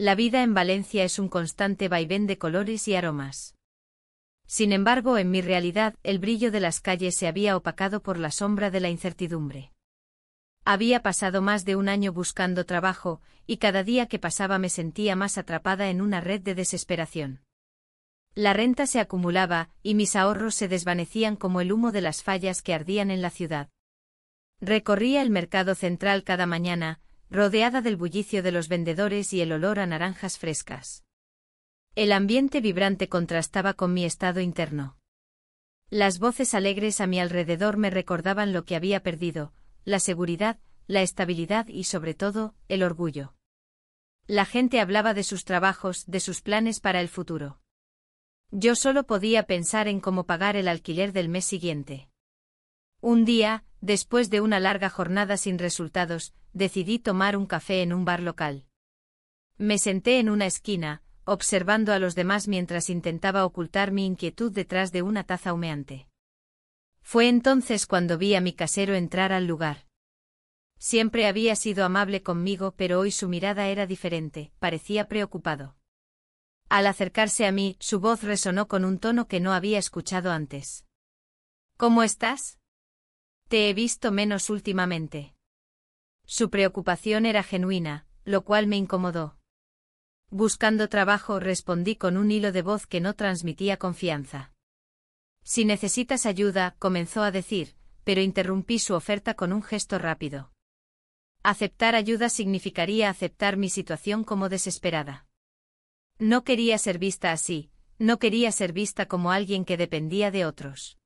La vida en Valencia es un constante vaivén de colores y aromas. Sin embargo, en mi realidad, el brillo de las calles se había opacado por la sombra de la incertidumbre. Había pasado más de un año buscando trabajo, y cada día que pasaba me sentía más atrapada en una red de desesperación. La renta se acumulaba, y mis ahorros se desvanecían como el humo de las fallas que ardían en la ciudad. Recorría el mercado central cada mañana, rodeada del bullicio de los vendedores y el olor a naranjas frescas. El ambiente vibrante contrastaba con mi estado interno. Las voces alegres a mi alrededor me recordaban lo que había perdido, la seguridad, la estabilidad y sobre todo, el orgullo. La gente hablaba de sus trabajos, de sus planes para el futuro. Yo solo podía pensar en cómo pagar el alquiler del mes siguiente. Un día, después de una larga jornada sin resultados, decidí tomar un café en un bar local. Me senté en una esquina, observando a los demás mientras intentaba ocultar mi inquietud detrás de una taza humeante. Fue entonces cuando vi a mi casero entrar al lugar. Siempre había sido amable conmigo, pero hoy su mirada era diferente, parecía preocupado. Al acercarse a mí, su voz resonó con un tono que no había escuchado antes. ¿Cómo estás? Te he visto menos últimamente. Su preocupación era genuina, lo cual me incomodó. Buscando trabajo, respondí con un hilo de voz que no transmitía confianza. Si necesitas ayuda, comenzó a decir, pero interrumpí su oferta con un gesto rápido. Aceptar ayuda significaría aceptar mi situación como desesperada. No quería ser vista así, no quería ser vista como alguien que dependía de otros.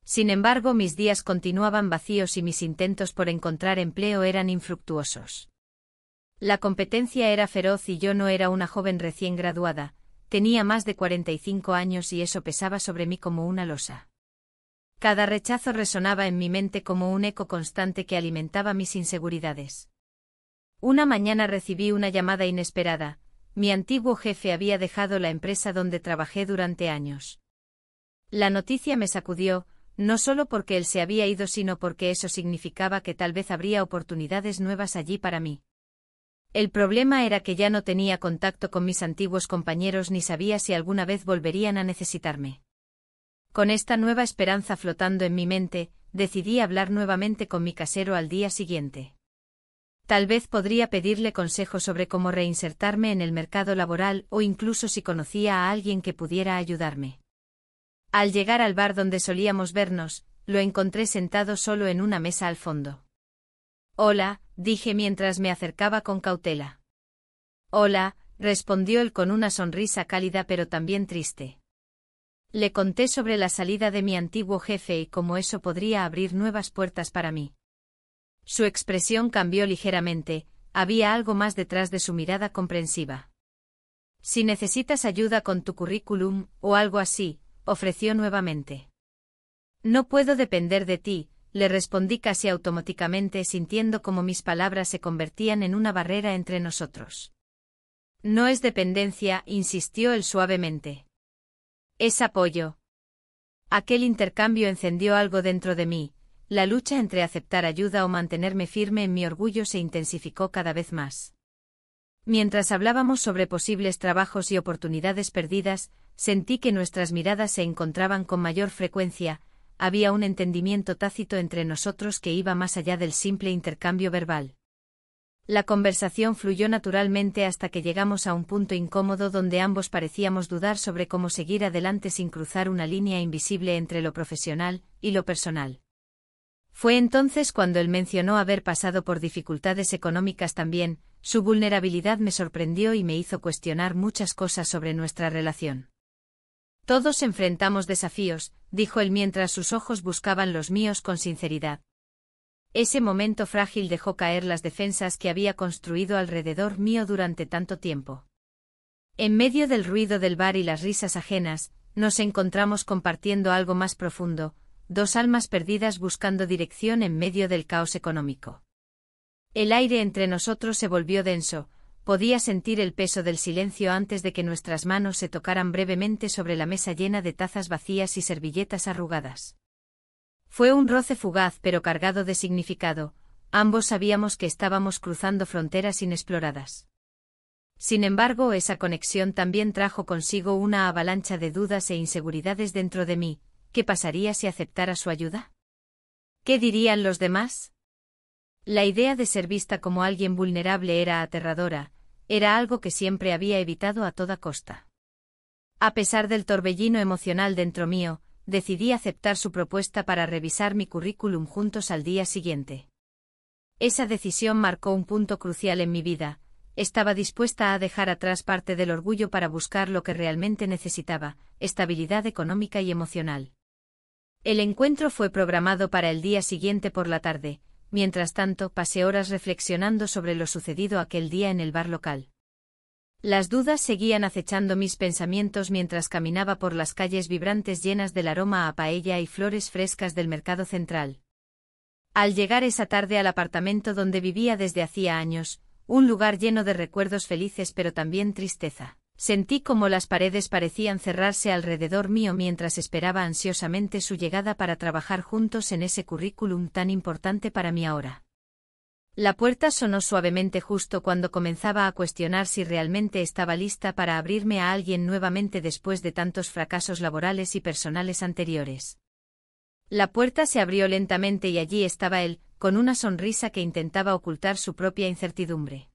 Sin embargo, mis días continuaban vacíos y mis intentos por encontrar empleo eran infructuosos. La competencia era feroz y yo no era una joven recién graduada, tenía más de 45 años y eso pesaba sobre mí como una losa. Cada rechazo resonaba en mi mente como un eco constante que alimentaba mis inseguridades. Una mañana recibí una llamada inesperada. Mi antiguo jefe había dejado la empresa donde trabajé durante años. La noticia me sacudió, no solo porque él se había ido, sino porque eso significaba que tal vez habría oportunidades nuevas allí para mí. El problema era que ya no tenía contacto con mis antiguos compañeros ni sabía si alguna vez volverían a necesitarme. Con esta nueva esperanza flotando en mi mente, decidí hablar nuevamente con mi casero al día siguiente. Tal vez podría pedirle consejo sobre cómo reinsertarme en el mercado laboral o incluso si conocía a alguien que pudiera ayudarme. Al llegar al bar donde solíamos vernos, lo encontré sentado solo en una mesa al fondo. «Hola», dije mientras me acercaba con cautela. «Hola», respondió él con una sonrisa cálida pero también triste. Le conté sobre la salida de mi antiguo jefe y cómo eso podría abrir nuevas puertas para mí. Su expresión cambió ligeramente, había algo más detrás de su mirada comprensiva. «Si necesitas ayuda con tu currículum, o algo así», ofreció nuevamente. «No puedo depender de ti», le respondí casi automáticamente sintiendo como mis palabras se convertían en una barrera entre nosotros. «No es dependencia», insistió él suavemente. «Es apoyo». Aquel intercambio encendió algo dentro de mí, la lucha entre aceptar ayuda o mantenerme firme en mi orgullo se intensificó cada vez más. Mientras hablábamos sobre posibles trabajos y oportunidades perdidas, sentí que nuestras miradas se encontraban con mayor frecuencia. Había un entendimiento tácito entre nosotros que iba más allá del simple intercambio verbal. La conversación fluyó naturalmente hasta que llegamos a un punto incómodo donde ambos parecíamos dudar sobre cómo seguir adelante sin cruzar una línea invisible entre lo profesional y lo personal. Fue entonces cuando él mencionó haber pasado por dificultades económicas también. Su vulnerabilidad me sorprendió y me hizo cuestionar muchas cosas sobre nuestra relación. «Todos enfrentamos desafíos», dijo él mientras sus ojos buscaban los míos con sinceridad. Ese momento frágil dejó caer las defensas que había construido alrededor mío durante tanto tiempo. En medio del ruido del bar y las risas ajenas, nos encontramos compartiendo algo más profundo, dos almas perdidas buscando dirección en medio del caos económico. El aire entre nosotros se volvió denso. Podía sentir el peso del silencio antes de que nuestras manos se tocaran brevemente sobre la mesa llena de tazas vacías y servilletas arrugadas. Fue un roce fugaz pero cargado de significado. Ambos sabíamos que estábamos cruzando fronteras inexploradas. Sin embargo, esa conexión también trajo consigo una avalancha de dudas e inseguridades dentro de mí. ¿Qué pasaría si aceptara su ayuda? ¿Qué dirían los demás? La idea de ser vista como alguien vulnerable era aterradora, era algo que siempre había evitado a toda costa. A pesar del torbellino emocional dentro mío, decidí aceptar su propuesta para revisar mi currículum juntos al día siguiente. Esa decisión marcó un punto crucial en mi vida. Estaba dispuesta a dejar atrás parte del orgullo para buscar lo que realmente necesitaba, estabilidad económica y emocional. El encuentro fue programado para el día siguiente por la tarde. Mientras tanto, pasé horas reflexionando sobre lo sucedido aquel día en el bar local. Las dudas seguían acechando mis pensamientos mientras caminaba por las calles vibrantes llenas del aroma a paella y flores frescas del mercado central. Al llegar esa tarde al apartamento donde vivía desde hacía años, un lugar lleno de recuerdos felices pero también tristeza, sentí como las paredes parecían cerrarse alrededor mío mientras esperaba ansiosamente su llegada para trabajar juntos en ese currículum tan importante para mí ahora. La puerta sonó suavemente justo cuando comenzaba a cuestionar si realmente estaba lista para abrirme a alguien nuevamente después de tantos fracasos laborales y personales anteriores. La puerta se abrió lentamente y allí estaba él, con una sonrisa que intentaba ocultar su propia incertidumbre.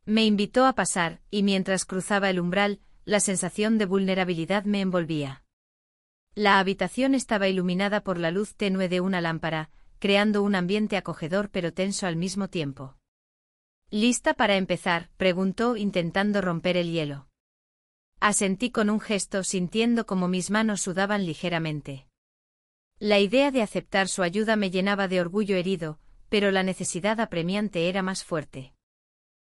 Me invitó a pasar, y mientras cruzaba el umbral, la sensación de vulnerabilidad me envolvía. La habitación estaba iluminada por la luz tenue de una lámpara, creando un ambiente acogedor pero tenso al mismo tiempo. ¿Lista para empezar?, preguntó intentando romper el hielo. Asentí con un gesto sintiendo como mis manos sudaban ligeramente. La idea de aceptar su ayuda me llenaba de orgullo herido, pero la necesidad apremiante era más fuerte.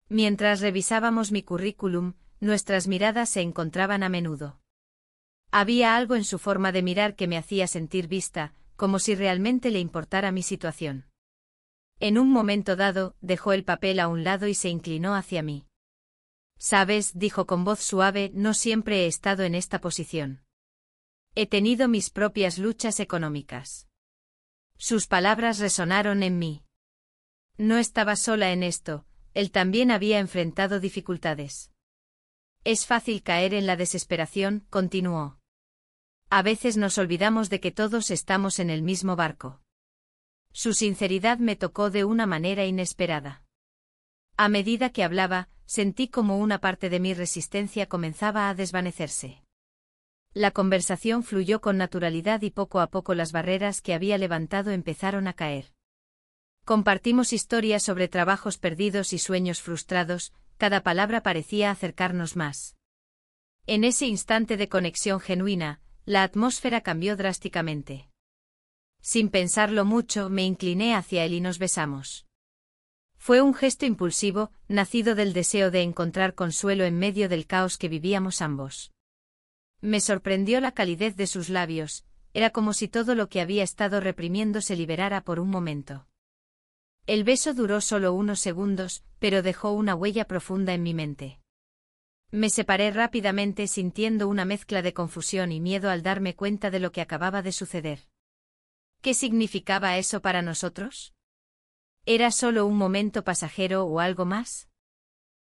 Mientras revisábamos mi currículum, nuestras miradas se encontraban a menudo. Había algo en su forma de mirar que me hacía sentir vista, como si realmente le importara mi situación. En un momento dado, dejó el papel a un lado y se inclinó hacia mí. «Sabes», dijo con voz suave, «no siempre he estado en esta posición. He tenido mis propias luchas económicas». Sus palabras resonaron en mí. No estaba sola en esto, él también había enfrentado dificultades. «Es fácil caer en la desesperación», continuó. «A veces nos olvidamos de que todos estamos en el mismo barco». Su sinceridad me tocó de una manera inesperada. A medida que hablaba, sentí como una parte de mi resistencia comenzaba a desvanecerse. La conversación fluyó con naturalidad y poco a poco las barreras que había levantado empezaron a caer. Compartimos historias sobre trabajos perdidos y sueños frustrados, cada palabra parecía acercarnos más. En ese instante de conexión genuina, la atmósfera cambió drásticamente. Sin pensarlo mucho, me incliné hacia él y nos besamos. Fue un gesto impulsivo, nacido del deseo de encontrar consuelo en medio del caos que vivíamos ambos. Me sorprendió la calidez de sus labios, era como si todo lo que había estado reprimiendo se liberara por un momento. El beso duró solo unos segundos, pero dejó una huella profunda en mi mente. Me separé rápidamente sintiendo una mezcla de confusión y miedo al darme cuenta de lo que acababa de suceder. ¿Qué significaba eso para nosotros? ¿Era solo un momento pasajero o algo más?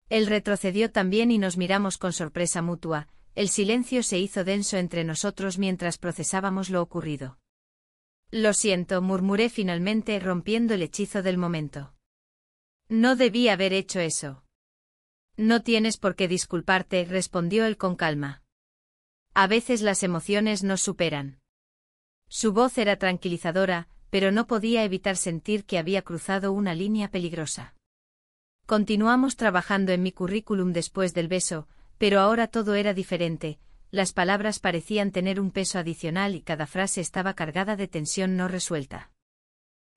Él retrocedió también y nos miramos con sorpresa mutua. El silencio se hizo denso entre nosotros mientras procesábamos lo ocurrido. «Lo siento», murmuré finalmente rompiendo el hechizo del momento. «No debí haber hecho eso». «No tienes por qué disculparte», respondió él con calma. «A veces las emociones nos superan». Su voz era tranquilizadora, pero no podía evitar sentir que había cruzado una línea peligrosa. Continuamos trabajando en mi currículum después del beso, pero ahora todo era diferente, las palabras parecían tener un peso adicional y cada frase estaba cargada de tensión no resuelta.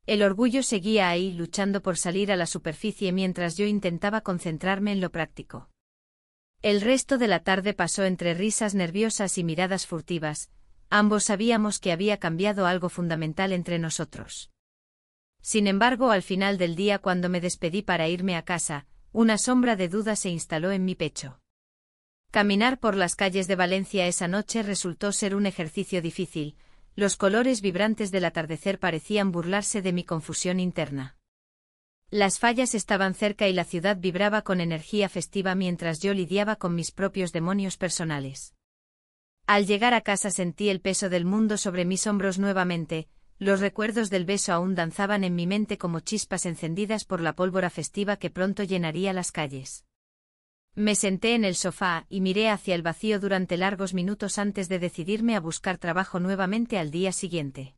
El orgullo seguía ahí luchando por salir a la superficie mientras yo intentaba concentrarme en lo práctico. El resto de la tarde pasó entre risas nerviosas y miradas furtivas, ambos sabíamos que había cambiado algo fundamental entre nosotros. Sin embargo, al final del día cuando me despedí para irme a casa, una sombra de duda se instaló en mi pecho. Caminar por las calles de Valencia esa noche resultó ser un ejercicio difícil, los colores vibrantes del atardecer parecían burlarse de mi confusión interna. Las fallas estaban cerca y la ciudad vibraba con energía festiva mientras yo lidiaba con mis propios demonios personales. Al llegar a casa sentí el peso del mundo sobre mis hombros nuevamente, los recuerdos del beso aún danzaban en mi mente como chispas encendidas por la pólvora festiva que pronto llenaría las calles. Me senté en el sofá y miré hacia el vacío durante largos minutos antes de decidirme a buscar trabajo nuevamente al día siguiente.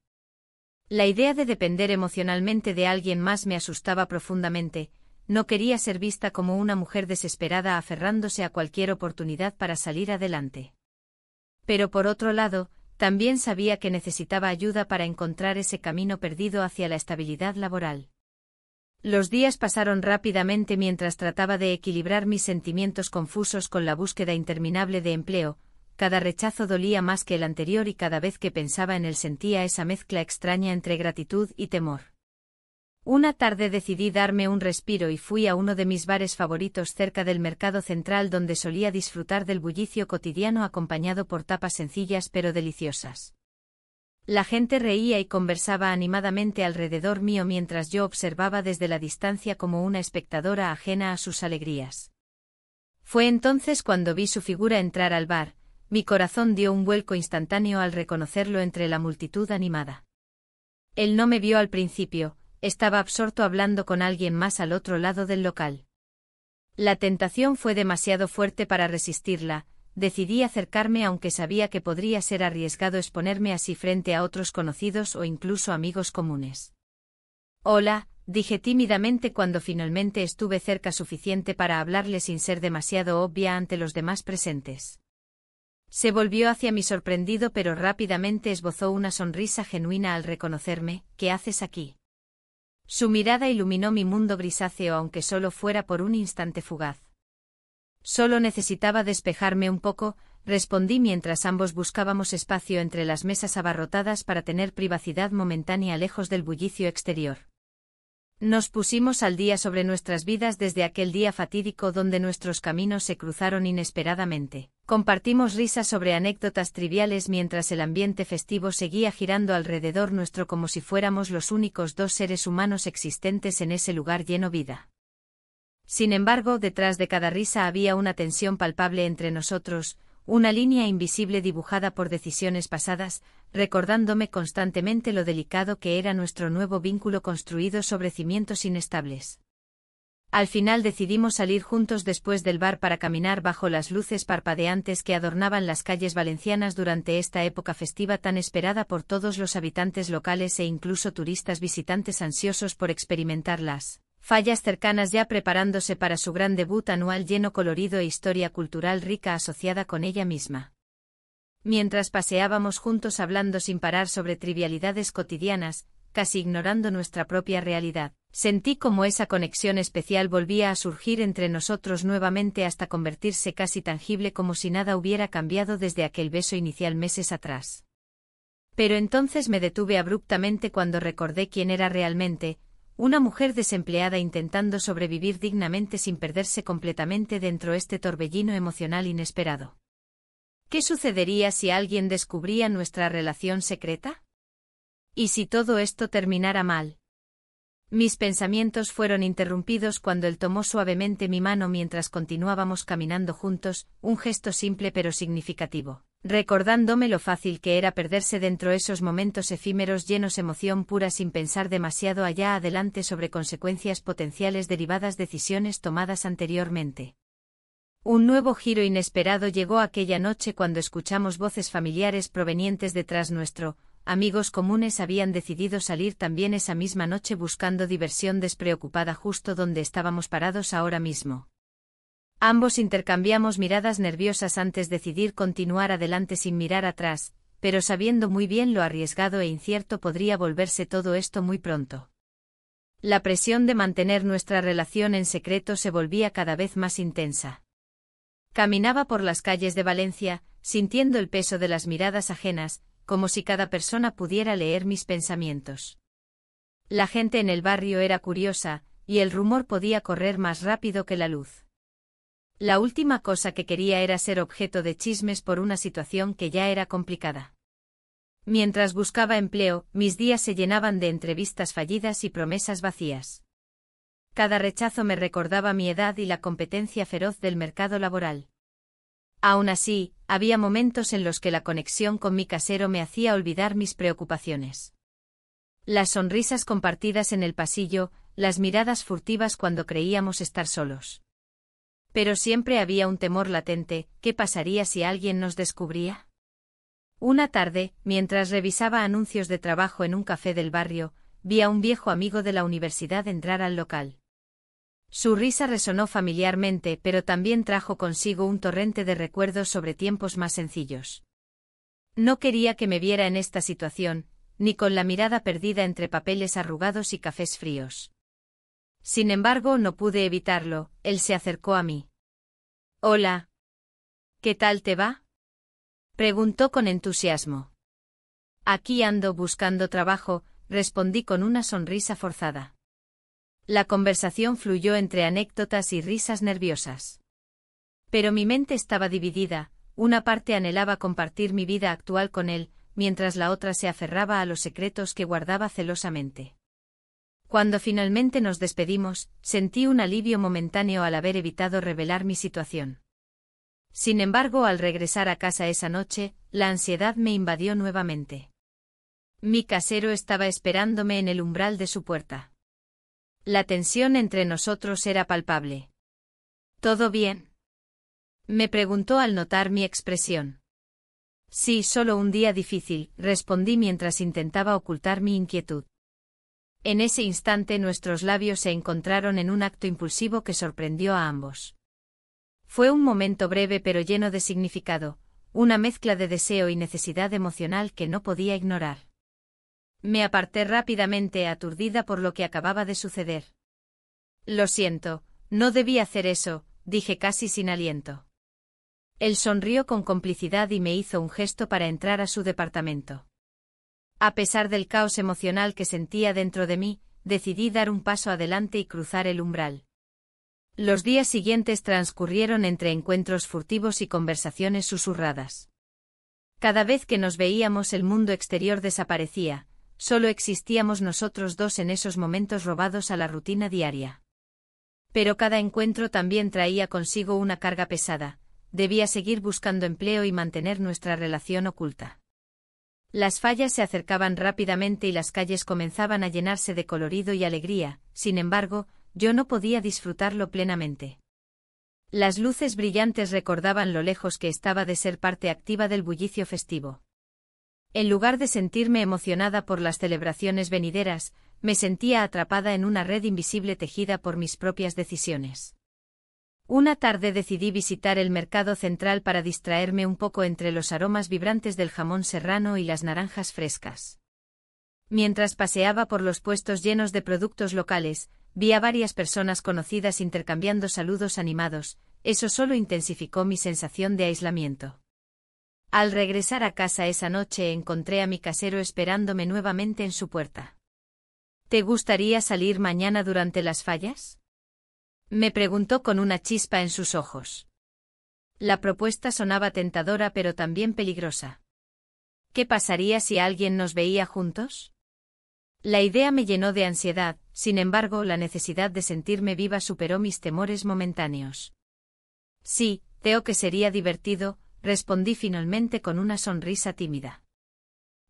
La idea de depender emocionalmente de alguien más me asustaba profundamente, no quería ser vista como una mujer desesperada aferrándose a cualquier oportunidad para salir adelante. Pero por otro lado, también sabía que necesitaba ayuda para encontrar ese camino perdido hacia la estabilidad laboral. Los días pasaron rápidamente mientras trataba de equilibrar mis sentimientos confusos con la búsqueda interminable de empleo. Cada rechazo dolía más que el anterior y cada vez que pensaba en él sentía esa mezcla extraña entre gratitud y temor. Una tarde decidí darme un respiro y fui a uno de mis bares favoritos cerca del mercado central donde solía disfrutar del bullicio cotidiano acompañado por tapas sencillas pero deliciosas. La gente reía y conversaba animadamente alrededor mío mientras yo observaba desde la distancia como una espectadora ajena a sus alegrías. Fue entonces cuando vi su figura entrar al bar, mi corazón dio un vuelco instantáneo al reconocerlo entre la multitud animada. Él no me vio al principio. Estaba absorto hablando con alguien más al otro lado del local. La tentación fue demasiado fuerte para resistirla, decidí acercarme aunque sabía que podría ser arriesgado exponerme así frente a otros conocidos o incluso amigos comunes. Hola, dije tímidamente cuando finalmente estuve cerca suficiente para hablarle sin ser demasiado obvia ante los demás presentes. Se volvió hacia mí sorprendido pero rápidamente esbozó una sonrisa genuina al reconocerme. ¿Qué haces aquí? Su mirada iluminó mi mundo grisáceo aunque solo fuera por un instante fugaz. Solo necesitaba despejarme un poco, respondí mientras ambos buscábamos espacio entre las mesas abarrotadas para tener privacidad momentánea lejos del bullicio exterior. Nos pusimos al día sobre nuestras vidas desde aquel día fatídico donde nuestros caminos se cruzaron inesperadamente. Compartimos risas sobre anécdotas triviales mientras el ambiente festivo seguía girando alrededor nuestro como si fuéramos los únicos dos seres humanos existentes en ese lugar lleno de vida. Sin embargo, detrás de cada risa había una tensión palpable entre nosotros, una línea invisible dibujada por decisiones pasadas, recordándome constantemente lo delicado que era nuestro nuevo vínculo construido sobre cimientos inestables. Al final decidimos salir juntos después del bar para caminar bajo las luces parpadeantes que adornaban las calles valencianas durante esta época festiva tan esperada por todos los habitantes locales e incluso turistas visitantes ansiosos por experimentar las fallas cercanas ya preparándose para su gran debut anual lleno colorido e historia cultural rica asociada con ella misma. Mientras paseábamos juntos hablando sin parar sobre trivialidades cotidianas, casi ignorando nuestra propia realidad, sentí como esa conexión especial volvía a surgir entre nosotros nuevamente hasta convertirse casi tangible como si nada hubiera cambiado desde aquel beso inicial meses atrás. Pero entonces me detuve abruptamente cuando recordé quién era realmente, una mujer desempleada intentando sobrevivir dignamente sin perderse completamente dentro de este torbellino emocional inesperado. ¿Qué sucedería si alguien descubría nuestra relación secreta? ¿Y si todo esto terminara mal? Mis pensamientos fueron interrumpidos cuando él tomó suavemente mi mano mientras continuábamos caminando juntos, un gesto simple pero significativo, recordándome lo fácil que era perderse dentro de esos momentos efímeros llenos de emoción pura sin pensar demasiado allá adelante sobre consecuencias potenciales derivadas de decisiones tomadas anteriormente. Un nuevo giro inesperado llegó aquella noche cuando escuchamos voces familiares provenientes detrás nuestro. Amigos comunes habían decidido salir también esa misma noche buscando diversión despreocupada justo donde estábamos parados ahora mismo. Ambos intercambiamos miradas nerviosas antes de decidir continuar adelante sin mirar atrás, pero sabiendo muy bien lo arriesgado e incierto podría volverse todo esto muy pronto. La presión de mantener nuestra relación en secreto se volvía cada vez más intensa. Caminaba por las calles de Valencia, sintiendo el peso de las miradas ajenas, como si cada persona pudiera leer mis pensamientos. La gente en el barrio era curiosa, y el rumor podía correr más rápido que la luz. La última cosa que quería era ser objeto de chismes por una situación que ya era complicada. Mientras buscaba empleo, mis días se llenaban de entrevistas fallidas y promesas vacías. Cada rechazo me recordaba mi edad y la competencia feroz del mercado laboral. Aún así, había momentos en los que la conexión con mi casero me hacía olvidar mis preocupaciones. Las sonrisas compartidas en el pasillo, las miradas furtivas cuando creíamos estar solos. Pero siempre había un temor latente: ¿qué pasaría si alguien nos descubría? Una tarde, mientras revisaba anuncios de trabajo en un café del barrio, vi a un viejo amigo de la universidad entrar al local. Su risa resonó familiarmente, pero también trajo consigo un torrente de recuerdos sobre tiempos más sencillos. No quería que me viera en esta situación, ni con la mirada perdida entre papeles arrugados y cafés fríos. Sin embargo, no pude evitarlo. Él se acercó a mí. «Hola. ¿Qué tal te va?», preguntó con entusiasmo. «Aquí ando buscando trabajo», respondí con una sonrisa forzada. La conversación fluyó entre anécdotas y risas nerviosas. Pero mi mente estaba dividida: una parte anhelaba compartir mi vida actual con él, mientras la otra se aferraba a los secretos que guardaba celosamente. Cuando finalmente nos despedimos, sentí un alivio momentáneo al haber evitado revelar mi situación. Sin embargo, al regresar a casa esa noche, la ansiedad me invadió nuevamente. Mi casero estaba esperándome en el umbral de su puerta. La tensión entre nosotros era palpable. «¿Todo bien?», me preguntó al notar mi expresión. «Sí, solo un día difícil», respondí mientras intentaba ocultar mi inquietud. En ese instante nuestros labios se encontraron en un acto impulsivo que sorprendió a ambos. Fue un momento breve pero lleno de significado, una mezcla de deseo y necesidad emocional que no podía ignorar. Me aparté rápidamente, aturdida por lo que acababa de suceder. «Lo siento, no debí hacer eso», dije casi sin aliento. Él sonrió con complicidad y me hizo un gesto para entrar a su departamento. A pesar del caos emocional que sentía dentro de mí, decidí dar un paso adelante y cruzar el umbral. Los días siguientes transcurrieron entre encuentros furtivos y conversaciones susurradas. Cada vez que nos veíamos, el mundo exterior desaparecía. Solo existíamos nosotros dos en esos momentos robados a la rutina diaria. Pero cada encuentro también traía consigo una carga pesada: debía seguir buscando empleo y mantener nuestra relación oculta. Las fallas se acercaban rápidamente y las calles comenzaban a llenarse de colorido y alegría. Sin embargo, yo no podía disfrutarlo plenamente. Las luces brillantes recordaban lo lejos que estaba de ser parte activa del bullicio festivo. En lugar de sentirme emocionada por las celebraciones venideras, me sentía atrapada en una red invisible tejida por mis propias decisiones. Una tarde decidí visitar el mercado central para distraerme un poco entre los aromas vibrantes del jamón serrano y las naranjas frescas. Mientras paseaba por los puestos llenos de productos locales, vi a varias personas conocidas intercambiando saludos animados. Eso solo intensificó mi sensación de aislamiento. Al regresar a casa esa noche, encontré a mi casero esperándome nuevamente en su puerta. «¿Te gustaría salir mañana durante las fallas?», me preguntó con una chispa en sus ojos. La propuesta sonaba tentadora pero también peligrosa. ¿Qué pasaría si alguien nos veía juntos? La idea me llenó de ansiedad. Sin embargo, la necesidad de sentirme viva superó mis temores momentáneos. «Sí, creo que sería divertido», respondí finalmente con una sonrisa tímida.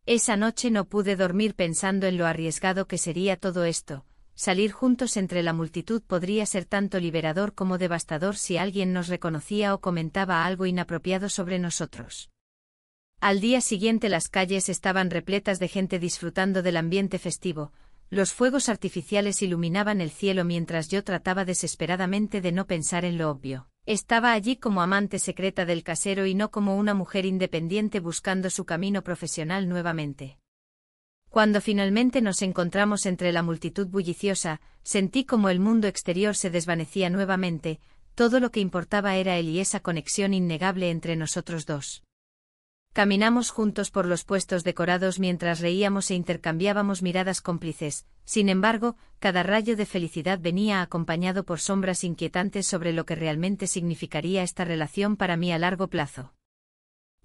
Esa noche no pude dormir pensando en lo arriesgado que sería todo esto. Salir juntos entre la multitud podría ser tanto liberador como devastador si alguien nos reconocía o comentaba algo inapropiado sobre nosotros. Al día siguiente las calles estaban repletas de gente disfrutando del ambiente festivo. Los fuegos artificiales iluminaban el cielo mientras yo trataba desesperadamente de no pensar en lo obvio. Estaba allí como amante secreta del casero y no como una mujer independiente buscando su camino profesional nuevamente. Cuando finalmente nos encontramos entre la multitud bulliciosa, sentí como el mundo exterior se desvanecía nuevamente. Todo lo que importaba era él y esa conexión innegable entre nosotros dos. Caminamos juntos por los puestos decorados mientras reíamos e intercambiábamos miradas cómplices. Sin embargo, cada rayo de felicidad venía acompañado por sombras inquietantes sobre lo que realmente significaría esta relación para mí a largo plazo.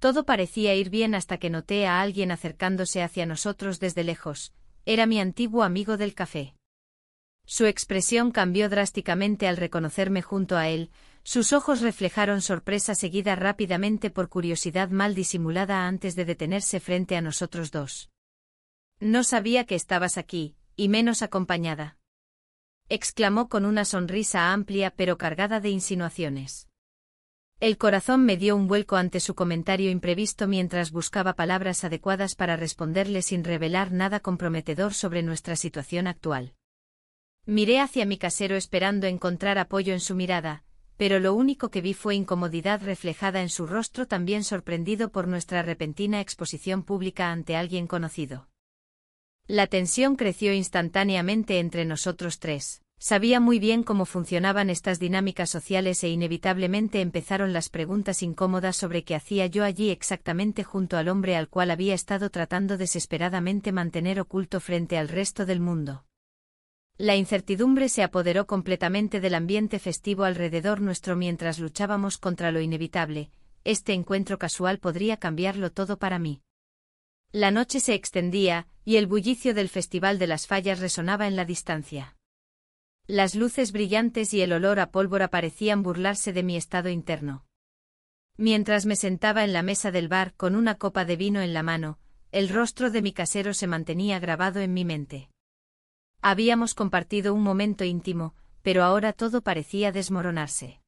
Todo parecía ir bien hasta que noté a alguien acercándose hacia nosotros desde lejos. Era mi antiguo amigo del café. Su expresión cambió drásticamente al reconocerme junto a él, sus ojos reflejaron sorpresa seguida rápidamente por curiosidad mal disimulada antes de detenerse frente a nosotros dos. No sabía que estabas aquí, y menos acompañada. Exclamó con una sonrisa amplia pero cargada de insinuaciones. El corazón me dio un vuelco ante su comentario imprevisto mientras buscaba palabras adecuadas para responderle sin revelar nada comprometedor sobre nuestra situación actual. Miré hacia mi casero esperando encontrar apoyo en su mirada, pero lo único que vi fue incomodidad reflejada en su rostro, también sorprendido por nuestra repentina exposición pública ante alguien conocido. La tensión creció instantáneamente entre nosotros tres. Sabía muy bien cómo funcionaban estas dinámicas sociales e inevitablemente empezaron las preguntas incómodas sobre qué hacía yo allí exactamente junto al hombre al cual había estado tratando desesperadamente mantener oculto frente al resto del mundo. La incertidumbre se apoderó completamente del ambiente festivo alrededor nuestro mientras luchábamos contra lo inevitable. Este encuentro casual podría cambiarlo todo para mí. La noche se extendía, y el bullicio del Festival de las Fallas resonaba en la distancia. Las luces brillantes y el olor a pólvora parecían burlarse de mi estado interno. Mientras me sentaba en la mesa del bar con una copa de vino en la mano, el rostro de mi casero se mantenía grabado en mi mente. Habíamos compartido un momento íntimo, pero ahora todo parecía desmoronarse.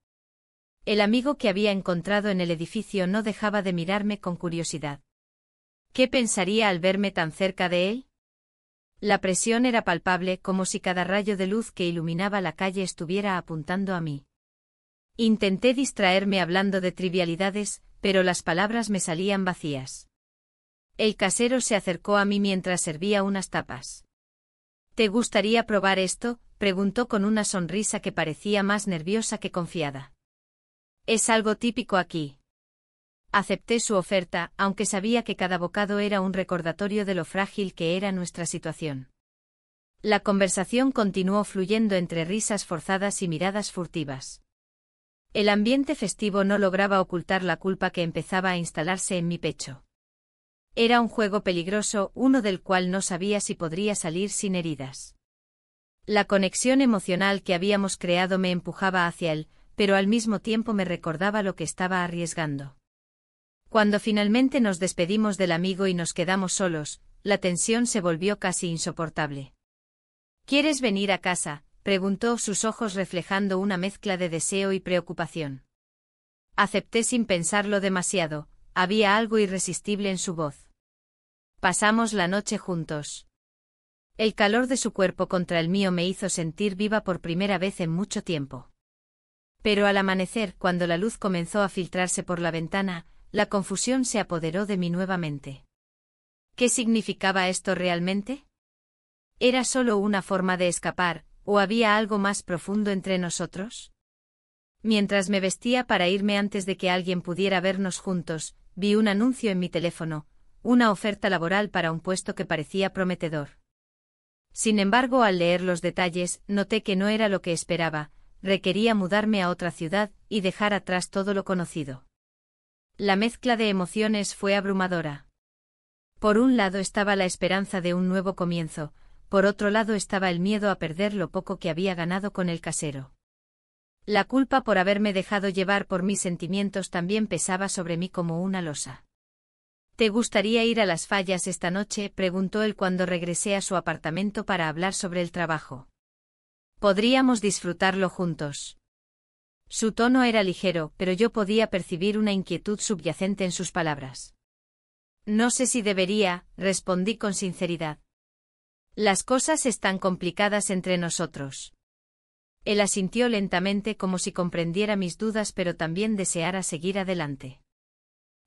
El amigo que había encontrado en el edificio no dejaba de mirarme con curiosidad. ¿Qué pensaría al verme tan cerca de él? La presión era palpable, como si cada rayo de luz que iluminaba la calle estuviera apuntando a mí. Intenté distraerme hablando de trivialidades, pero las palabras me salían vacías. El casero se acercó a mí mientras servía unas tapas. ¿Te gustaría probar esto?, preguntó con una sonrisa que parecía más nerviosa que confiada. Es algo típico aquí. Acepté su oferta, aunque sabía que cada bocado era un recordatorio de lo frágil que era nuestra situación. La conversación continuó fluyendo entre risas forzadas y miradas furtivas. El ambiente festivo no lograba ocultar la culpa que empezaba a instalarse en mi pecho. Era un juego peligroso, uno del cual no sabía si podría salir sin heridas. La conexión emocional que habíamos creado me empujaba hacia él, pero al mismo tiempo me recordaba lo que estaba arriesgando. Cuando finalmente nos despedimos del amigo y nos quedamos solos, la tensión se volvió casi insoportable. ¿Quieres venir a casa?, preguntó, sus ojos reflejando una mezcla de deseo y preocupación. Acepté sin pensarlo demasiado, había algo irresistible en su voz. Pasamos la noche juntos. El calor de su cuerpo contra el mío me hizo sentir viva por primera vez en mucho tiempo. Pero al amanecer, cuando la luz comenzó a filtrarse por la ventana, la confusión se apoderó de mí nuevamente. ¿Qué significaba esto realmente? ¿Era solo una forma de escapar, o había algo más profundo entre nosotros? Mientras me vestía para irme antes de que alguien pudiera vernos juntos, vi un anuncio en mi teléfono, una oferta laboral para un puesto que parecía prometedor. Sin embargo, al leer los detalles, noté que no era lo que esperaba, requería mudarme a otra ciudad y dejar atrás todo lo conocido. La mezcla de emociones fue abrumadora. Por un lado estaba la esperanza de un nuevo comienzo, por otro lado estaba el miedo a perder lo poco que había ganado con el casero. La culpa por haberme dejado llevar por mis sentimientos también pesaba sobre mí como una losa. ¿Te gustaría ir a las Fallas esta noche?, preguntó él cuando regresé a su apartamento para hablar sobre el trabajo. Podríamos disfrutarlo juntos. Su tono era ligero, pero yo podía percibir una inquietud subyacente en sus palabras. No sé si debería, respondí con sinceridad. Las cosas están complicadas entre nosotros. Él asintió lentamente como si comprendiera mis dudas pero también deseara seguir adelante.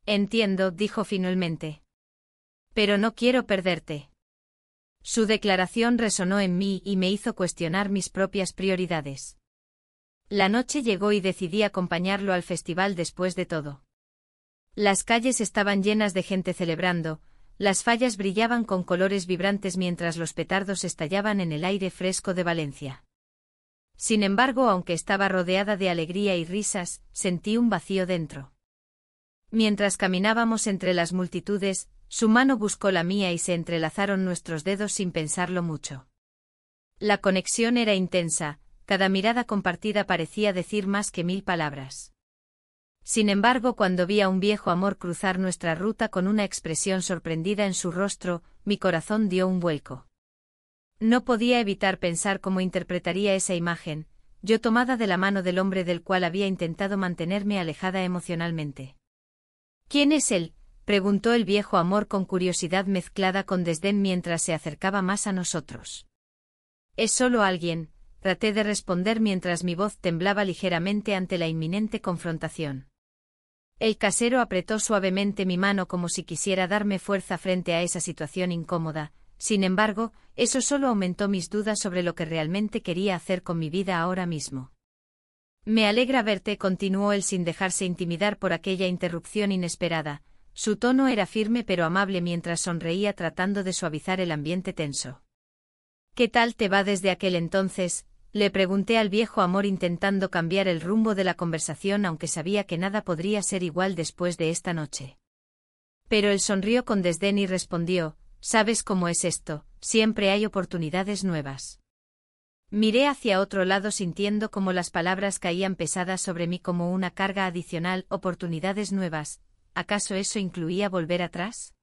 Entiendo, dijo finalmente. Pero no quiero perderte. Su declaración resonó en mí y me hizo cuestionar mis propias prioridades. La noche llegó y decidí acompañarlo al festival después de todo. Las calles estaban llenas de gente celebrando, las fallas brillaban con colores vibrantes mientras los petardos estallaban en el aire fresco de Valencia. Sin embargo, aunque estaba rodeada de alegría y risas, sentí un vacío dentro. Mientras caminábamos entre las multitudes, su mano buscó la mía y se entrelazaron nuestros dedos sin pensarlo mucho. La conexión era intensa, cada mirada compartida parecía decir más que 1000 palabras. Sin embargo, cuando vi a un viejo amor cruzar nuestra ruta con una expresión sorprendida en su rostro, mi corazón dio un vuelco. No podía evitar pensar cómo interpretaría esa imagen, yo tomada de la mano del hombre del cual había intentado mantenerme alejada emocionalmente. ¿Quién es él?, preguntó el viejo amor con curiosidad mezclada con desdén mientras se acercaba más a nosotros. Es solo alguien, traté de responder mientras mi voz temblaba ligeramente ante la inminente confrontación. El casero apretó suavemente mi mano como si quisiera darme fuerza frente a esa situación incómoda. Sin embargo, eso solo aumentó mis dudas sobre lo que realmente quería hacer con mi vida ahora mismo. Me alegra verte, continuó él sin dejarse intimidar por aquella interrupción inesperada. Su tono era firme pero amable mientras sonreía tratando de suavizar el ambiente tenso. ¿Qué tal te va desde aquel entonces?, le pregunté al viejo amor intentando cambiar el rumbo de la conversación aunque sabía que nada podría ser igual después de esta noche. Pero él sonrió con desdén y respondió, ¿sabes cómo es esto? Siempre hay oportunidades nuevas. Miré hacia otro lado sintiendo cómo las palabras caían pesadas sobre mí como una carga adicional. ¿Oportunidades nuevas? ¿Acaso eso incluía volver atrás?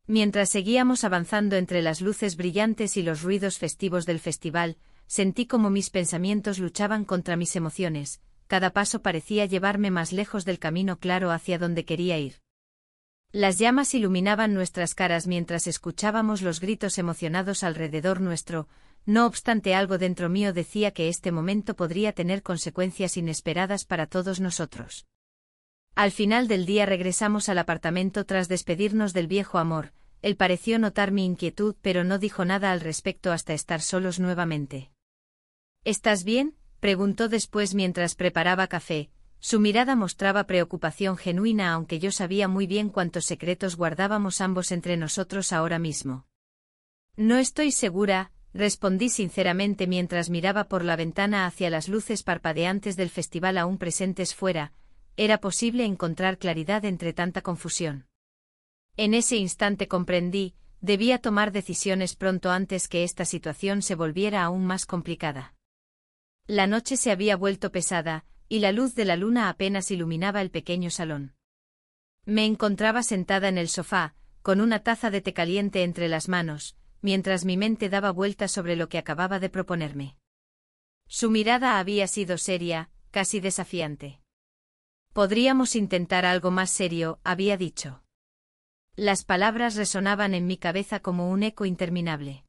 Mientras seguíamos avanzando entre las luces brillantes y los ruidos festivos del festival, sentí como mis pensamientos luchaban contra mis emociones, cada paso parecía llevarme más lejos del camino claro hacia donde quería ir. Las llamas iluminaban nuestras caras mientras escuchábamos los gritos emocionados alrededor nuestro, no obstante algo dentro mío decía que este momento podría tener consecuencias inesperadas para todos nosotros. Al final del día regresamos al apartamento tras despedirnos del viejo amor. Él pareció notar mi inquietud pero no dijo nada al respecto hasta estar solos nuevamente. ¿Estás bien?, preguntó después mientras preparaba café. Su mirada mostraba preocupación genuina aunque yo sabía muy bien cuántos secretos guardábamos ambos entre nosotros ahora mismo. No estoy segura, respondí sinceramente mientras miraba por la ventana hacia las luces parpadeantes del festival aún presentes fuera. ¿Era posible encontrar claridad entre tanta confusión? En ese instante comprendí, debía tomar decisiones pronto antes que esta situación se volviera aún más complicada. La noche se había vuelto pesada, y la luz de la luna apenas iluminaba el pequeño salón. Me encontraba sentada en el sofá, con una taza de té caliente entre las manos, mientras mi mente daba vueltas sobre lo que acababa de proponerme. Su mirada había sido seria, casi desafiante. Podríamos intentar algo más serio, había dicho. Las palabras resonaban en mi cabeza como un eco interminable.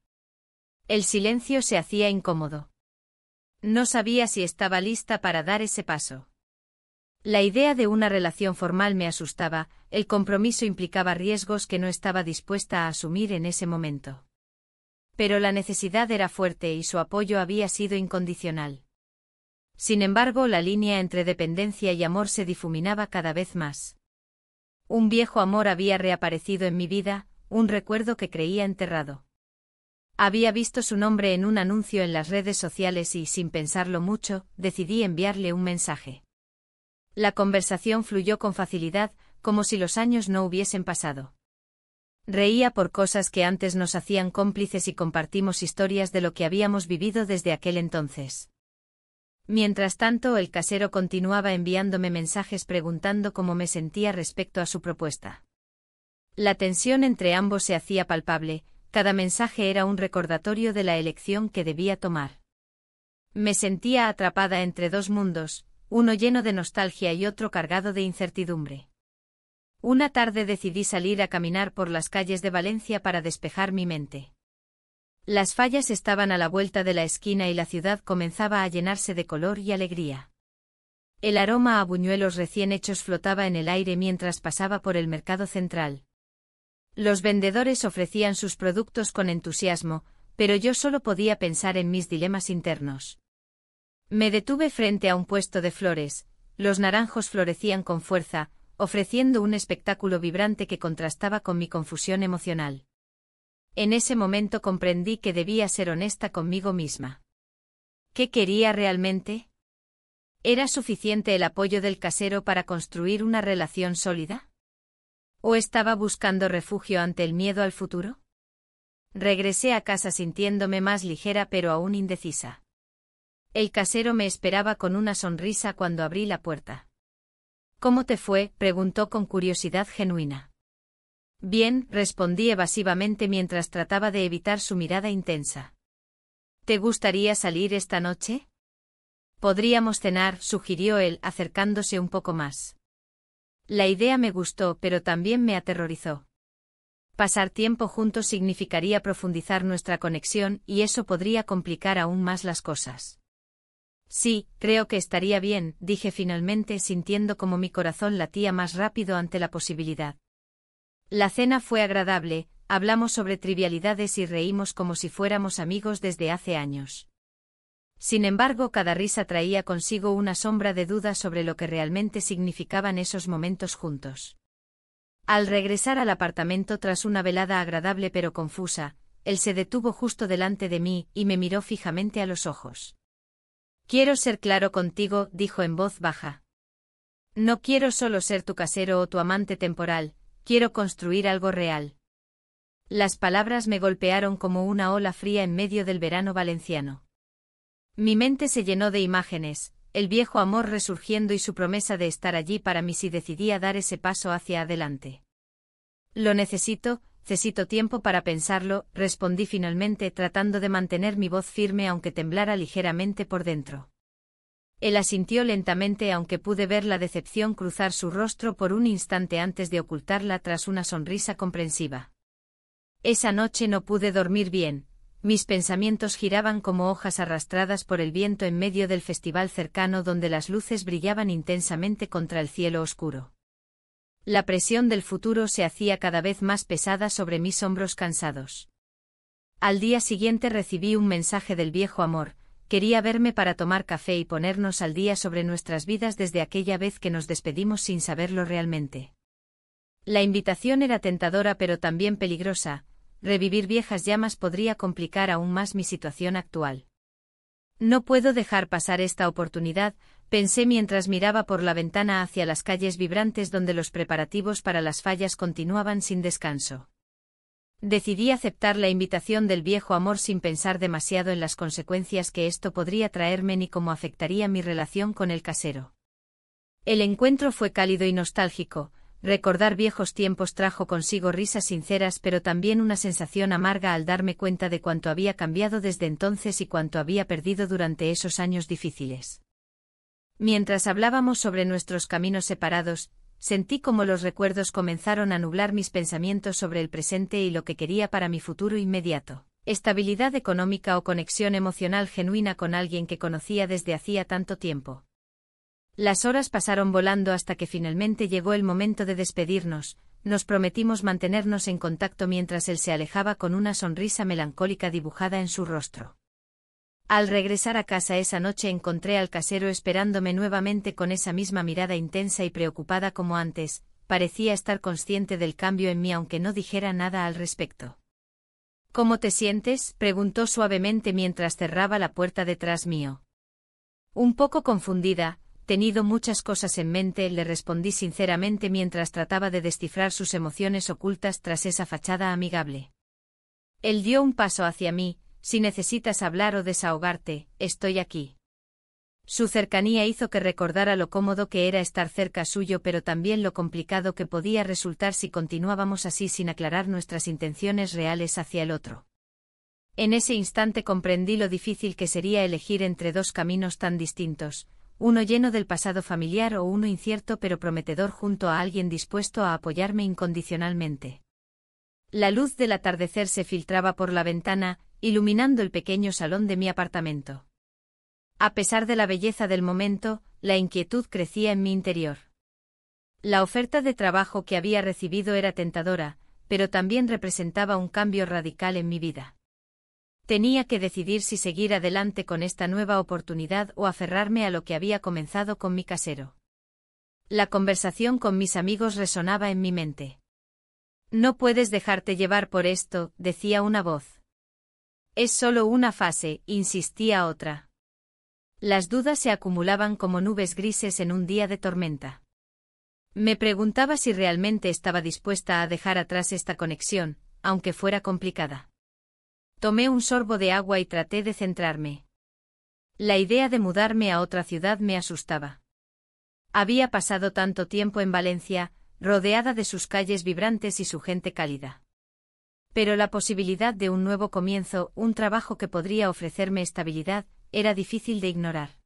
El silencio se hacía incómodo. No sabía si estaba lista para dar ese paso. La idea de una relación formal me asustaba, el compromiso implicaba riesgos que no estaba dispuesta a asumir en ese momento. Pero la necesidad era fuerte y su apoyo había sido incondicional. Sin embargo, la línea entre dependencia y amor se difuminaba cada vez más. Un viejo amor había reaparecido en mi vida, un recuerdo que creía enterrado. Había visto su nombre en un anuncio en las redes sociales y, sin pensarlo mucho, decidí enviarle un mensaje. La conversación fluyó con facilidad, como si los años no hubiesen pasado. Reía por cosas que antes nos hacían cómplices y compartimos historias de lo que habíamos vivido desde aquel entonces. Mientras tanto, el casero continuaba enviándome mensajes preguntando cómo me sentía respecto a su propuesta. La tensión entre ambos se hacía palpable, cada mensaje era un recordatorio de la elección que debía tomar. Me sentía atrapada entre dos mundos, uno lleno de nostalgia y otro cargado de incertidumbre. Una tarde decidí salir a caminar por las calles de Valencia para despejar mi mente. Las fallas estaban a la vuelta de la esquina y la ciudad comenzaba a llenarse de color y alegría. El aroma a buñuelos recién hechos flotaba en el aire mientras pasaba por el mercado central. Los vendedores ofrecían sus productos con entusiasmo, pero yo solo podía pensar en mis dilemas internos. Me detuve frente a un puesto de flores, los naranjos florecían con fuerza, ofreciendo un espectáculo vibrante que contrastaba con mi confusión emocional. En ese momento comprendí que debía ser honesta conmigo misma. ¿Qué quería realmente? ¿Era suficiente el apoyo del casero para construir una relación sólida? ¿O estaba buscando refugio ante el miedo al futuro? Regresé a casa sintiéndome más ligera pero aún indecisa. El casero me esperaba con una sonrisa cuando abrí la puerta. «¿Cómo te fue?», preguntó con curiosidad genuina. «Bien», respondí evasivamente mientras trataba de evitar su mirada intensa. «¿Te gustaría salir esta noche?». «Podríamos cenar», sugirió él, acercándose un poco más. La idea me gustó, pero también me aterrorizó. Pasar tiempo juntos significaría profundizar nuestra conexión, y eso podría complicar aún más las cosas. «Sí, creo que estaría bien», dije finalmente, sintiendo como mi corazón latía más rápido ante la posibilidad. La cena fue agradable, hablamos sobre trivialidades y reímos como si fuéramos amigos desde hace años. Sin embargo, cada risa traía consigo una sombra de duda sobre lo que realmente significaban esos momentos juntos. Al regresar al apartamento tras una velada agradable pero confusa, él se detuvo justo delante de mí y me miró fijamente a los ojos. «Quiero ser claro contigo», dijo en voz baja. «No quiero solo ser tu casero o tu amante temporal, quiero construir algo real». Las palabras me golpearon como una ola fría en medio del verano valenciano. Mi mente se llenó de imágenes, el viejo amor resurgiendo y su promesa de estar allí para mí si decidía dar ese paso hacia adelante. «Lo necesito tiempo para pensarlo», respondí finalmente tratando de mantener mi voz firme aunque temblara ligeramente por dentro. Él asintió lentamente aunque pude ver la decepción cruzar su rostro por un instante antes de ocultarla tras una sonrisa comprensiva. Esa noche no pude dormir bien, mis pensamientos giraban como hojas arrastradas por el viento en medio del festival cercano donde las luces brillaban intensamente contra el cielo oscuro. La presión del futuro se hacía cada vez más pesada sobre mis hombros cansados. Al día siguiente recibí un mensaje del viejo amor, quería verme para tomar café y ponernos al día sobre nuestras vidas desde aquella vez que nos despedimos sin saberlo realmente. La invitación era tentadora pero también peligrosa, revivir viejas llamas podría complicar aún más mi situación actual. «No puedo dejar pasar esta oportunidad», pensé mientras miraba por la ventana hacia las calles vibrantes donde los preparativos para las fallas continuaban sin descanso. Decidí aceptar la invitación del viejo amor sin pensar demasiado en las consecuencias que esto podría traerme ni cómo afectaría mi relación con el casero. El encuentro fue cálido y nostálgico. Recordar viejos tiempos trajo consigo risas sinceras pero también una sensación amarga al darme cuenta de cuánto había cambiado desde entonces y cuánto había perdido durante esos años difíciles. Mientras hablábamos sobre nuestros caminos separados, sentí como los recuerdos comenzaron a nublar mis pensamientos sobre el presente y lo que quería para mi futuro inmediato. Estabilidad económica o conexión emocional genuina con alguien que conocía desde hacía tanto tiempo. Las horas pasaron volando hasta que finalmente llegó el momento de despedirnos. Nos prometimos mantenernos en contacto mientras él se alejaba con una sonrisa melancólica dibujada en su rostro. Al regresar a casa esa noche encontré al casero esperándome nuevamente con esa misma mirada intensa y preocupada como antes, parecía estar consciente del cambio en mí aunque no dijera nada al respecto. «¿Cómo te sientes?», preguntó suavemente mientras cerraba la puerta detrás mío. «Un poco confundida, tenido muchas cosas en mente», le respondí sinceramente mientras trataba de descifrar sus emociones ocultas tras esa fachada amigable. Él dio un paso hacia mí. «Si necesitas hablar o desahogarte, estoy aquí». Su cercanía hizo que recordara lo cómodo que era estar cerca suyo pero también lo complicado que podía resultar si continuábamos así sin aclarar nuestras intenciones reales hacia el otro. En ese instante comprendí lo difícil que sería elegir entre dos caminos tan distintos, uno lleno del pasado familiar o uno incierto pero prometedor junto a alguien dispuesto a apoyarme incondicionalmente. La luz del atardecer se filtraba por la ventana, iluminando el pequeño salón de mi apartamento. A pesar de la belleza del momento, la inquietud crecía en mi interior. La oferta de trabajo que había recibido era tentadora, pero también representaba un cambio radical en mi vida. Tenía que decidir si seguir adelante con esta nueva oportunidad o aferrarme a lo que había comenzado con mi casero. La conversación con mis amigos resonaba en mi mente. «No puedes dejarte llevar por esto», decía una voz. «Es solo una fase», insistía otra. Las dudas se acumulaban como nubes grises en un día de tormenta. Me preguntaba si realmente estaba dispuesta a dejar atrás esta conexión, aunque fuera complicada. Tomé un sorbo de agua y traté de centrarme. La idea de mudarme a otra ciudad me asustaba. Había pasado tanto tiempo en Valencia, rodeada de sus calles vibrantes y su gente cálida. Pero la posibilidad de un nuevo comienzo, un trabajo que podría ofrecerme estabilidad, era difícil de ignorar.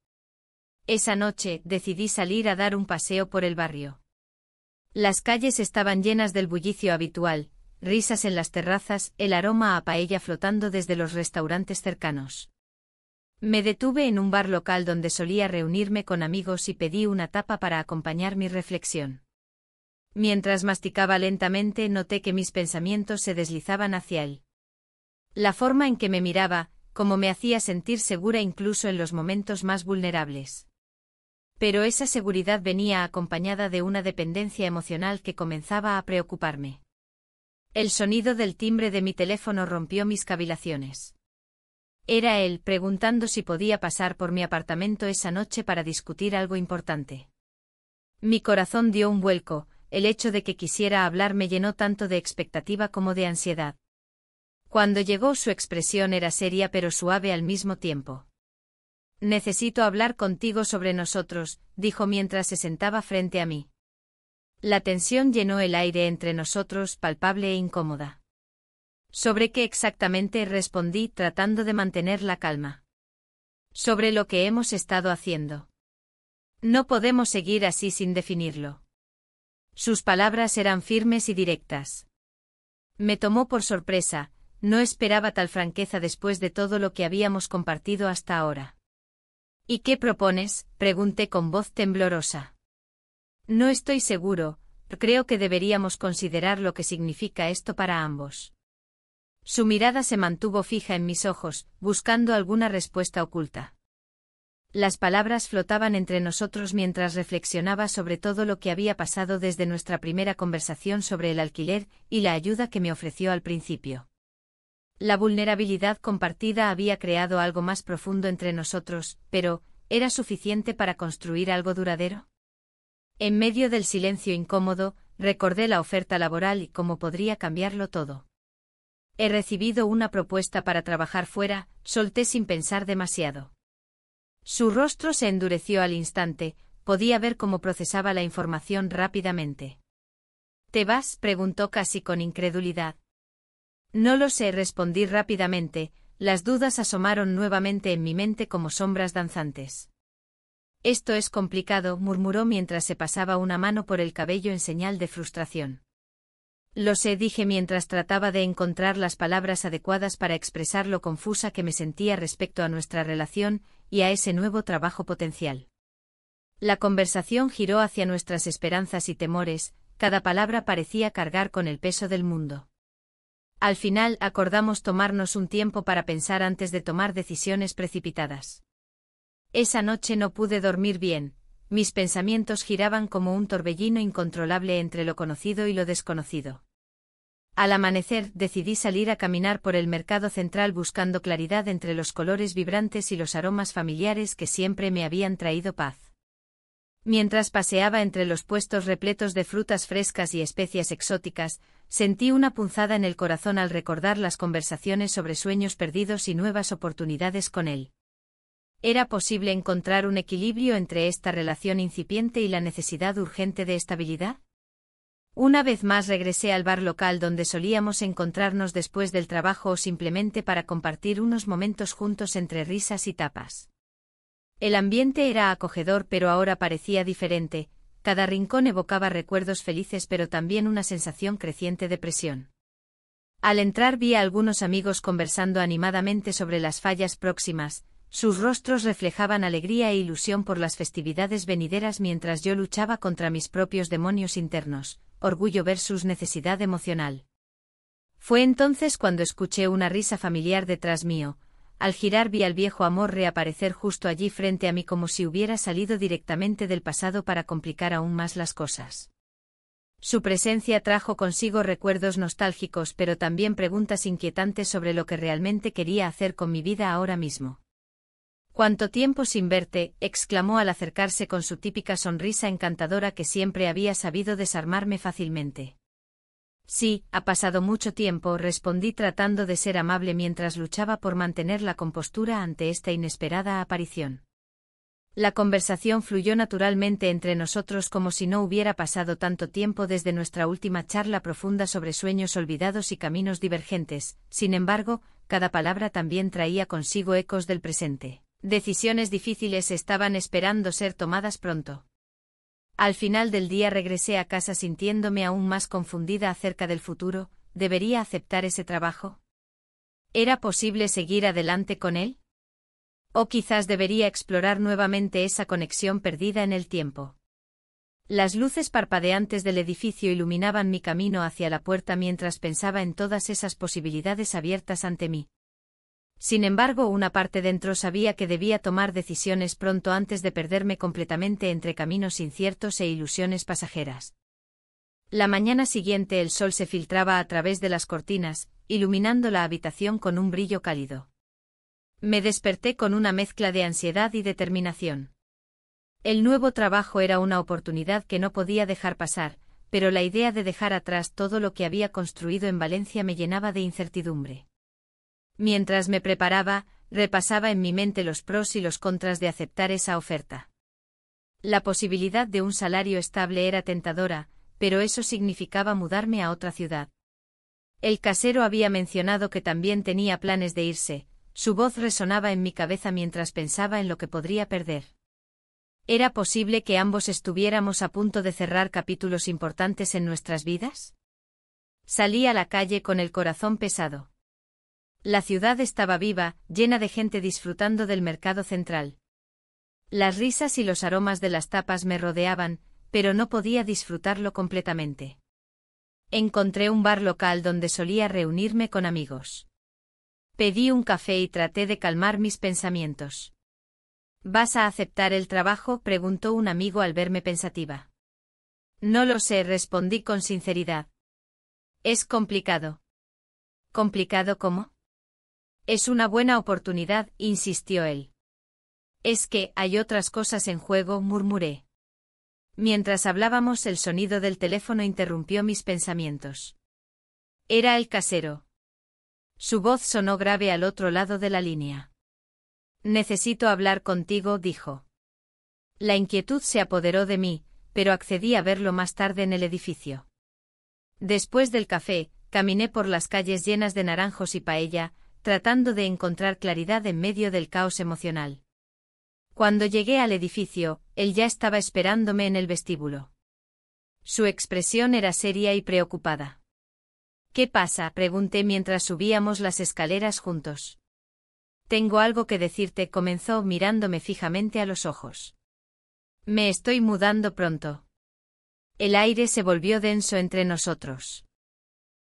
Esa noche, decidí salir a dar un paseo por el barrio. Las calles estaban llenas del bullicio habitual, risas en las terrazas, el aroma a paella flotando desde los restaurantes cercanos. Me detuve en un bar local donde solía reunirme con amigos y pedí una tapa para acompañar mi reflexión. Mientras masticaba lentamente noté que mis pensamientos se deslizaban hacia él. La forma en que me miraba, cómo me hacía sentir segura incluso en los momentos más vulnerables. Pero esa seguridad venía acompañada de una dependencia emocional que comenzaba a preocuparme. El sonido del timbre de mi teléfono rompió mis cavilaciones. Era él preguntando si podía pasar por mi apartamento esa noche para discutir algo importante. Mi corazón dio un vuelco, el hecho de que quisiera hablar me llenó tanto de expectativa como de ansiedad. Cuando llegó su expresión era seria pero suave al mismo tiempo. «Necesito hablar contigo sobre nosotros», dijo mientras se sentaba frente a mí. La tensión llenó el aire entre nosotros, palpable e incómoda. «¿Sobre qué exactamente?», respondí tratando de mantener la calma. «Sobre lo que hemos estado haciendo. No podemos seguir así sin definirlo». Sus palabras eran firmes y directas. Me tomó por sorpresa, no esperaba tal franqueza después de todo lo que habíamos compartido hasta ahora. «¿Y qué propones?», pregunté con voz temblorosa. «No estoy seguro, creo que deberíamos considerar lo que significa esto para ambos». Su mirada se mantuvo fija en mis ojos, buscando alguna respuesta oculta. Las palabras flotaban entre nosotros mientras reflexionaba sobre todo lo que había pasado desde nuestra primera conversación sobre el alquiler y la ayuda que me ofreció al principio. La vulnerabilidad compartida había creado algo más profundo entre nosotros, pero ¿era suficiente para construir algo duradero? En medio del silencio incómodo, recordé la oferta laboral y cómo podría cambiarlo todo. «He recibido una propuesta para trabajar fuera», solté sin pensar demasiado. Su rostro se endureció al instante, podía ver cómo procesaba la información rápidamente. «¿Te vas?», preguntó casi con incredulidad. «No lo sé», respondí rápidamente, las dudas asomaron nuevamente en mi mente como sombras danzantes. «Esto es complicado», murmuró mientras se pasaba una mano por el cabello en señal de frustración. «Lo sé», dije mientras trataba de encontrar las palabras adecuadas para expresar lo confusa que me sentía respecto a nuestra relación y a ese nuevo trabajo potencial. La conversación giró hacia nuestras esperanzas y temores, cada palabra parecía cargar con el peso del mundo. Al final acordamos tomarnos un tiempo para pensar antes de tomar decisiones precipitadas. Esa noche no pude dormir bien. Mis pensamientos giraban como un torbellino incontrolable entre lo conocido y lo desconocido. Al amanecer decidí salir a caminar por el mercado central buscando claridad entre los colores vibrantes y los aromas familiares que siempre me habían traído paz. Mientras paseaba entre los puestos repletos de frutas frescas y especias exóticas, sentí una punzada en el corazón al recordar las conversaciones sobre sueños perdidos y nuevas oportunidades con él. ¿Era posible encontrar un equilibrio entre esta relación incipiente y la necesidad urgente de estabilidad? Una vez más regresé al bar local donde solíamos encontrarnos después del trabajo o simplemente para compartir unos momentos juntos entre risas y tapas. El ambiente era acogedor pero ahora parecía diferente, cada rincón evocaba recuerdos felices pero también una sensación creciente de presión. Al entrar vi a algunos amigos conversando animadamente sobre las fallas próximas. Sus rostros reflejaban alegría e ilusión por las festividades venideras mientras yo luchaba contra mis propios demonios internos, orgullo versus necesidad emocional. Fue entonces cuando escuché una risa familiar detrás mío. Al girar vi al viejo amor reaparecer justo allí frente a mí como si hubiera salido directamente del pasado para complicar aún más las cosas. Su presencia trajo consigo recuerdos nostálgicos pero también preguntas inquietantes sobre lo que realmente quería hacer con mi vida ahora mismo. «¿Cuánto tiempo sin verte?», exclamó al acercarse con su típica sonrisa encantadora que siempre había sabido desarmarme fácilmente. Sí, ha pasado mucho tiempo, respondí tratando de ser amable mientras luchaba por mantener la compostura ante esta inesperada aparición. La conversación fluyó naturalmente entre nosotros como si no hubiera pasado tanto tiempo desde nuestra última charla profunda sobre sueños olvidados y caminos divergentes. Sin embargo, cada palabra también traía consigo ecos del presente. Decisiones difíciles estaban esperando ser tomadas pronto. Al final del día regresé a casa sintiéndome aún más confundida acerca del futuro. ¿Debería aceptar ese trabajo? ¿Era posible seguir adelante con él? O quizás debería explorar nuevamente esa conexión perdida en el tiempo. Las luces parpadeantes del edificio iluminaban mi camino hacia la puerta mientras pensaba en todas esas posibilidades abiertas ante mí. Sin embargo, una parte dentro sabía que debía tomar decisiones pronto antes de perderme completamente entre caminos inciertos e ilusiones pasajeras. La mañana siguiente el sol se filtraba a través de las cortinas, iluminando la habitación con un brillo cálido. Me desperté con una mezcla de ansiedad y determinación. El nuevo trabajo era una oportunidad que no podía dejar pasar, pero la idea de dejar atrás todo lo que había construido en Valencia me llenaba de incertidumbre. Mientras me preparaba, repasaba en mi mente los pros y los contras de aceptar esa oferta. La posibilidad de un salario estable era tentadora, pero eso significaba mudarme a otra ciudad. El casero había mencionado que también tenía planes de irse. Su voz resonaba en mi cabeza mientras pensaba en lo que podría perder. ¿Era posible que ambos estuviéramos a punto de cerrar capítulos importantes en nuestras vidas? Salí a la calle con el corazón pesado. La ciudad estaba viva, llena de gente disfrutando del mercado central. Las risas y los aromas de las tapas me rodeaban, pero no podía disfrutarlo completamente. Encontré un bar local donde solía reunirme con amigos. Pedí un café y traté de calmar mis pensamientos. ¿Vas a aceptar el trabajo?, preguntó un amigo al verme pensativa. No lo sé, respondí con sinceridad. Es complicado. ¿Complicado cómo? Es una buena oportunidad, insistió él. Es que hay otras cosas en juego, murmuré. Mientras hablábamos, el sonido del teléfono interrumpió mis pensamientos. Era el casero. Su voz sonó grave al otro lado de la línea. Necesito hablar contigo, dijo. La inquietud se apoderó de mí, pero accedí a verlo más tarde en el edificio. Después del café, caminé por las calles llenas de naranjos y paella, tratando de encontrar claridad en medio del caos emocional. Cuando llegué al edificio, él ya estaba esperándome en el vestíbulo. Su expresión era seria y preocupada. ¿Qué pasa?, pregunté mientras subíamos las escaleras juntos. Tengo algo que decirte, comenzó mirándome fijamente a los ojos. Me estoy mudando pronto. El aire se volvió denso entre nosotros.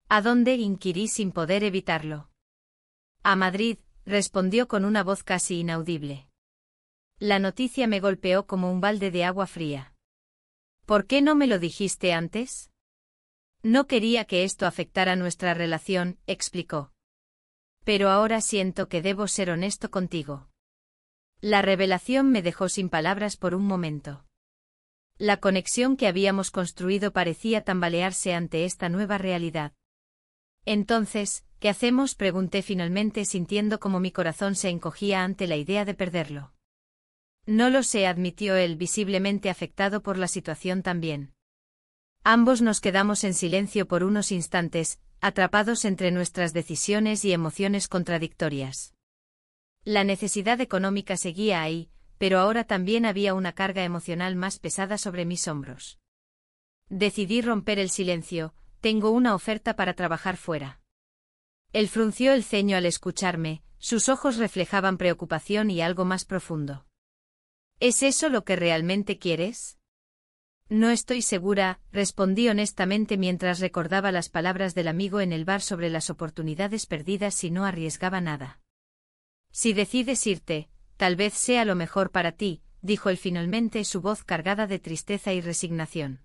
¿A dónde?, inquirí sin poder evitarlo. A Madrid, respondió con una voz casi inaudible. La noticia me golpeó como un balde de agua fría. ¿Por qué no me lo dijiste antes? No quería que esto afectara nuestra relación, explicó. Pero ahora siento que debo ser honesto contigo. La revelación me dejó sin palabras por un momento. La conexión que habíamos construido parecía tambalearse ante esta nueva realidad. Entonces, ¿qué hacemos?, pregunté finalmente sintiendo como mi corazón se encogía ante la idea de perderlo. No lo sé, admitió él, visiblemente afectado por la situación también. Ambos nos quedamos en silencio por unos instantes, atrapados entre nuestras decisiones y emociones contradictorias. La necesidad económica seguía ahí, pero ahora también había una carga emocional más pesada sobre mis hombros. Decidí romper el silencio. Tengo una oferta para trabajar fuera. Él frunció el ceño al escucharme, sus ojos reflejaban preocupación y algo más profundo. ¿Es eso lo que realmente quieres? No estoy segura, respondí honestamente mientras recordaba las palabras del amigo en el bar sobre las oportunidades perdidas si no arriesgaba nada. Si decides irte, tal vez sea lo mejor para ti, dijo él finalmente, su voz cargada de tristeza y resignación.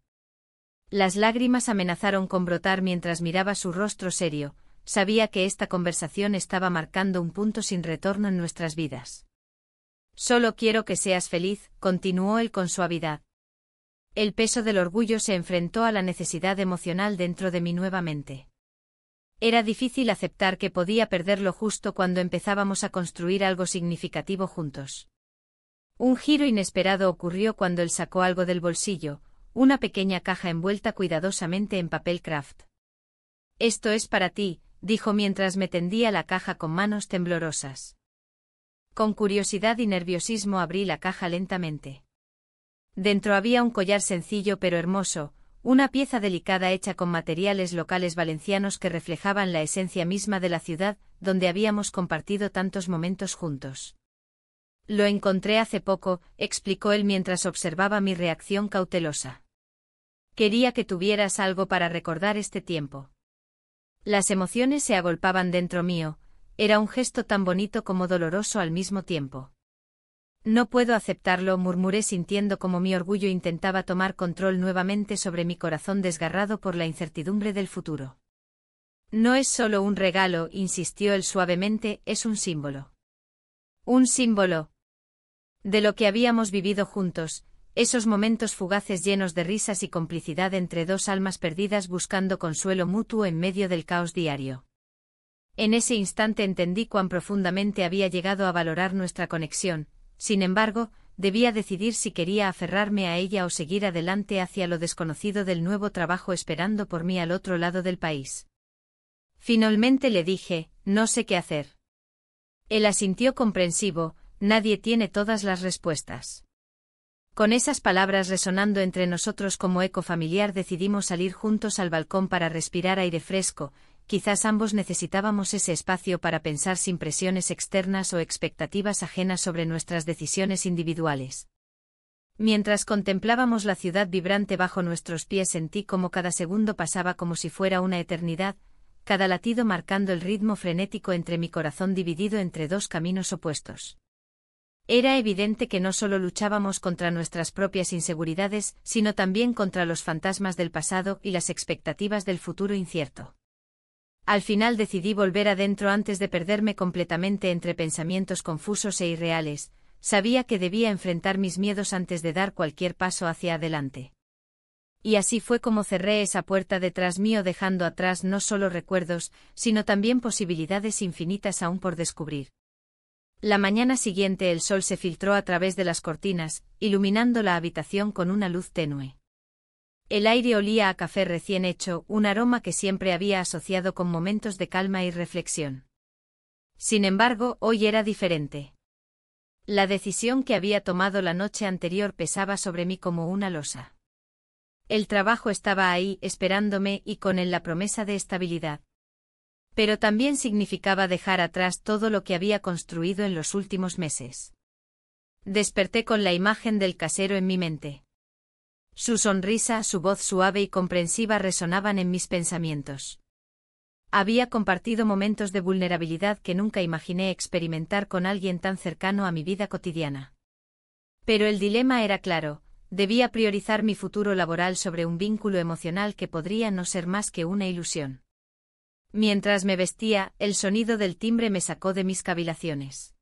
Las lágrimas amenazaron con brotar mientras miraba su rostro serio. Sabía que esta conversación estaba marcando un punto sin retorno en nuestras vidas. Solo quiero que seas feliz, continuó él con suavidad. El peso del orgullo se enfrentó a la necesidad emocional dentro de mí nuevamente. Era difícil aceptar que podía perderlo justo cuando empezábamos a construir algo significativo juntos. Un giro inesperado ocurrió cuando él sacó algo del bolsillo, una pequeña caja envuelta cuidadosamente en papel craft. «Esto es para ti», dijo mientras me tendía la caja con manos temblorosas. Con curiosidad y nerviosismo abrí la caja lentamente. Dentro había un collar sencillo pero hermoso, una pieza delicada hecha con materiales locales valencianos que reflejaban la esencia misma de la ciudad donde habíamos compartido tantos momentos juntos. «Lo encontré hace poco», explicó él mientras observaba mi reacción cautelosa. «Quería que tuvieras algo para recordar este tiempo». Las emociones se agolpaban dentro mío, era un gesto tan bonito como doloroso al mismo tiempo. «No puedo aceptarlo», murmuré sintiendo como mi orgullo intentaba tomar control nuevamente sobre mi corazón desgarrado por la incertidumbre del futuro. «No es solo un regalo», insistió él suavemente, «es un símbolo». «Un símbolo de lo que habíamos vivido juntos, esos momentos fugaces llenos de risas y complicidad entre dos almas perdidas buscando consuelo mutuo en medio del caos diario». En ese instante entendí cuán profundamente había llegado a valorar nuestra conexión. Sin embargo, debía decidir si quería aferrarme a ella o seguir adelante hacia lo desconocido del nuevo trabajo esperando por mí al otro lado del país. Finalmente le dije, «No sé qué hacer». Él asintió comprensivo, «Nadie tiene todas las respuestas». Con esas palabras resonando entre nosotros como eco familiar decidimos salir juntos al balcón para respirar aire fresco. Quizás ambos necesitábamos ese espacio para pensar sin presiones externas o expectativas ajenas sobre nuestras decisiones individuales. Mientras contemplábamos la ciudad vibrante bajo nuestros pies sentí como cada segundo pasaba como si fuera una eternidad, cada latido marcando el ritmo frenético entre mi corazón dividido entre dos caminos opuestos. Era evidente que no solo luchábamos contra nuestras propias inseguridades, sino también contra los fantasmas del pasado y las expectativas del futuro incierto. Al final decidí volver adentro antes de perderme completamente entre pensamientos confusos e irreales. Sabía que debía enfrentar mis miedos antes de dar cualquier paso hacia adelante. Y así fue como cerré esa puerta detrás mío dejando atrás no solo recuerdos, sino también posibilidades infinitas aún por descubrir. La mañana siguiente el sol se filtró a través de las cortinas, iluminando la habitación con una luz tenue. El aire olía a café recién hecho, un aroma que siempre había asociado con momentos de calma y reflexión. Sin embargo, hoy era diferente. La decisión que había tomado la noche anterior pesaba sobre mí como una losa. El trabajo estaba ahí, esperándome y con él la promesa de estabilidad. Pero también significaba dejar atrás todo lo que había construido en los últimos meses. Desperté con la imagen del casero en mi mente. Su sonrisa, su voz suave y comprensiva resonaban en mis pensamientos. Había compartido momentos de vulnerabilidad que nunca imaginé experimentar con alguien tan cercano a mi vida cotidiana. Pero el dilema era claro, debía priorizar mi futuro laboral sobre un vínculo emocional que podría no ser más que una ilusión. Mientras me vestía, el sonido del timbre me sacó de mis cavilaciones.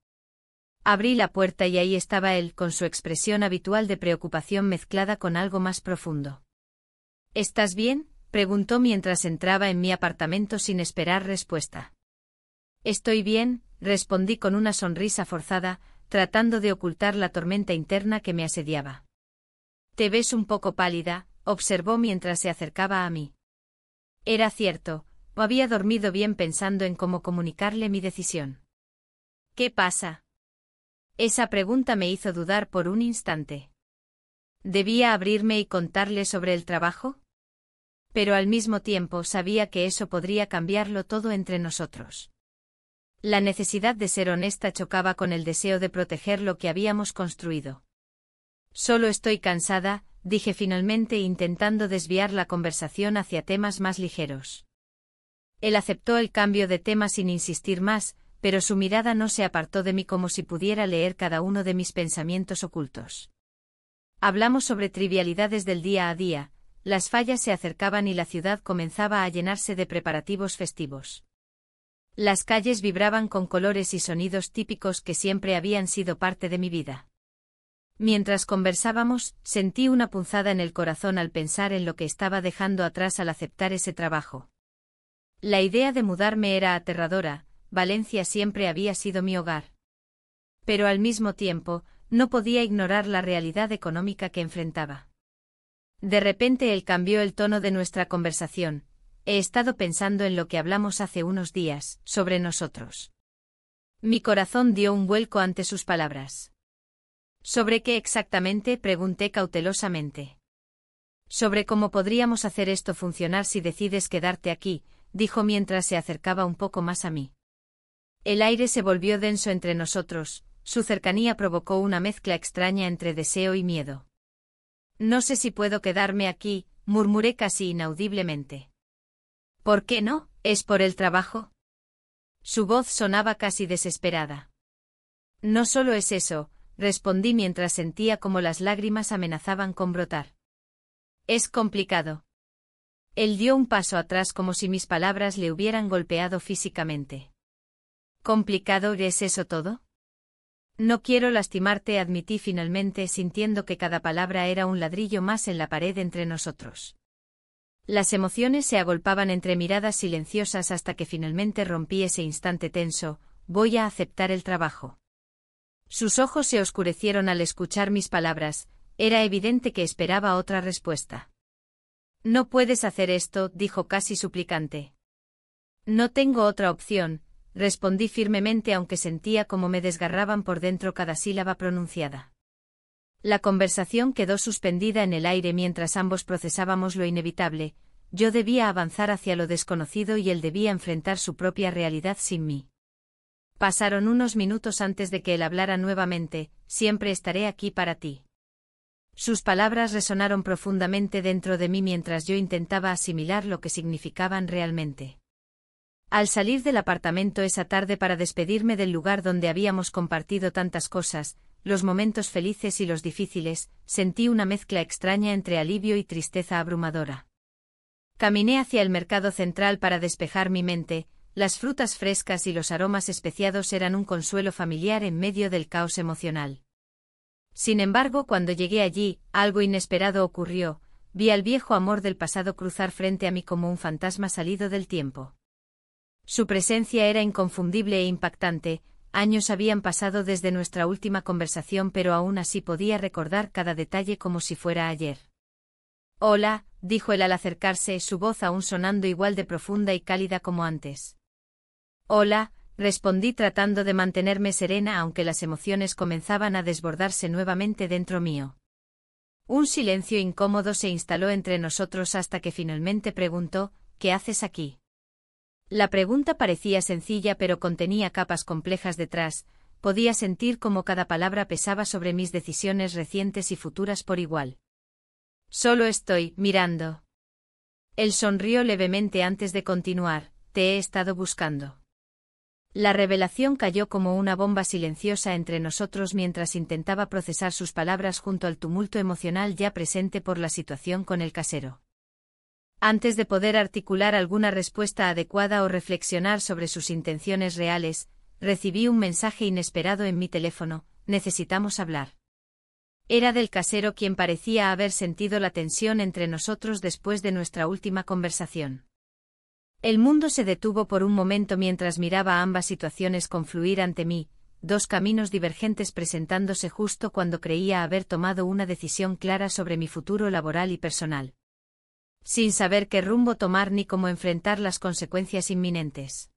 Abrí la puerta y ahí estaba él, con su expresión habitual de preocupación mezclada con algo más profundo. «¿Estás bien?», preguntó mientras entraba en mi apartamento sin esperar respuesta. «Estoy bien», respondí con una sonrisa forzada, tratando de ocultar la tormenta interna que me asediaba. «Te ves un poco pálida», observó mientras se acercaba a mí. Era cierto, no había dormido bien pensando en cómo comunicarle mi decisión. «¿Qué pasa?». Esa pregunta me hizo dudar por un instante. ¿Debía abrirme y contarle sobre el trabajo? Pero al mismo tiempo sabía que eso podría cambiarlo todo entre nosotros. La necesidad de ser honesta chocaba con el deseo de proteger lo que habíamos construido. «Solo estoy cansada», dije finalmente intentando desviar la conversación hacia temas más ligeros. Él aceptó el cambio de tema sin insistir más, pero su mirada no se apartó de mí como si pudiera leer cada uno de mis pensamientos ocultos. Hablamos sobre trivialidades del día a día, las fallas se acercaban y la ciudad comenzaba a llenarse de preparativos festivos. Las calles vibraban con colores y sonidos típicos que siempre habían sido parte de mi vida. Mientras conversábamos, sentí una punzada en el corazón al pensar en lo que estaba dejando atrás al aceptar ese trabajo. La idea de mudarme era aterradora, Valencia siempre había sido mi hogar. Pero al mismo tiempo, no podía ignorar la realidad económica que enfrentaba. De repente él cambió el tono de nuestra conversación. He estado pensando en lo que hablamos hace unos días, sobre nosotros. Mi corazón dio un vuelco ante sus palabras. ¿Sobre qué exactamente?, pregunté cautelosamente. Sobre cómo podríamos hacer esto funcionar si decides quedarte aquí, dijo mientras se acercaba un poco más a mí. El aire se volvió denso entre nosotros, su cercanía provocó una mezcla extraña entre deseo y miedo. No sé si puedo quedarme aquí, murmuré casi inaudiblemente. ¿Por qué no? ¿Es por el trabajo? Su voz sonaba casi desesperada. No solo es eso, respondí mientras sentía como las lágrimas amenazaban con brotar. Es complicado. Él dio un paso atrás como si mis palabras le hubieran golpeado físicamente. ¿Complicado es eso todo? No quiero lastimarte, admití finalmente sintiendo que cada palabra era un ladrillo más en la pared entre nosotros. Las emociones se agolpaban entre miradas silenciosas hasta que finalmente rompí ese instante tenso. Voy a aceptar el trabajo. Sus ojos se oscurecieron al escuchar mis palabras, era evidente que esperaba otra respuesta. No puedes hacer esto, dijo casi suplicante. No tengo otra opción, respondí firmemente aunque sentía como me desgarraban por dentro cada sílaba pronunciada. La conversación quedó suspendida en el aire mientras ambos procesábamos lo inevitable. Yo debía avanzar hacia lo desconocido y él debía enfrentar su propia realidad sin mí. Pasaron unos minutos antes de que él hablara nuevamente. Siempre estaré aquí para ti. Sus palabras resonaron profundamente dentro de mí mientras yo intentaba asimilar lo que significaban realmente. Al salir del apartamento esa tarde para despedirme del lugar donde habíamos compartido tantas cosas, los momentos felices y los difíciles, sentí una mezcla extraña entre alivio y tristeza abrumadora. Caminé hacia el mercado central para despejar mi mente, las frutas frescas y los aromas especiados eran un consuelo familiar en medio del caos emocional. Sin embargo, cuando llegué allí, algo inesperado ocurrió, vi al viejo amor del pasado cruzar frente a mí como un fantasma salido del tiempo. Su presencia era inconfundible e impactante. Años habían pasado desde nuestra última conversación, pero aún así podía recordar cada detalle como si fuera ayer. Hola, dijo él al acercarse, su voz aún sonando igual de profunda y cálida como antes. Hola, respondí tratando de mantenerme serena aunque las emociones comenzaban a desbordarse nuevamente dentro mío. Un silencio incómodo se instaló entre nosotros hasta que finalmente preguntó, ¿qué haces aquí? La pregunta parecía sencilla pero contenía capas complejas detrás, podía sentir cómo cada palabra pesaba sobre mis decisiones recientes y futuras por igual. Solo estoy mirando. Él sonrió levemente antes de continuar, te he estado buscando. La revelación cayó como una bomba silenciosa entre nosotros mientras intentaba procesar sus palabras junto al tumulto emocional ya presente por la situación con el casero. Antes de poder articular alguna respuesta adecuada o reflexionar sobre sus intenciones reales, recibí un mensaje inesperado en mi teléfono, necesitamos hablar. Era del casero, quien parecía haber sentido la tensión entre nosotros después de nuestra última conversación. El mundo se detuvo por un momento mientras miraba ambas situaciones confluir ante mí, dos caminos divergentes presentándose justo cuando creía haber tomado una decisión clara sobre mi futuro laboral y personal. Sin saber qué rumbo tomar ni cómo enfrentar las consecuencias inminentes.